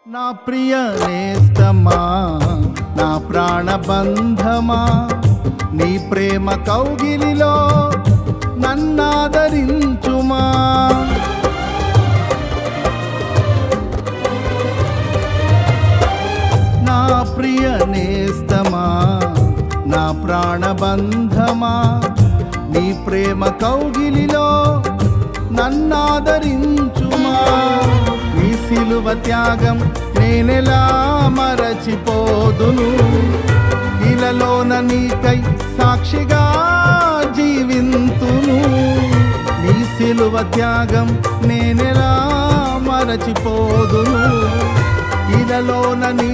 నా ప్రియ నేస్తమా, నా ప్రాణబంధమా, నీ ప్రేమ కౌగిలిలో నన్నాదరించుమా. నా ప్రియ నేస్తమా, నా ప్రాణబంధమా, నీ ప్రేమ కౌగిలిలో నన్నాదరించుమా. నీ సిలువ త్యాగం నేనెలా మరచిపోదును, ఇలలోన నీకై సాక్షిగా జీవింతును. నీ సిలువ త్యాగం నేనెలా మరచిపోదును, ఇలలోన నీ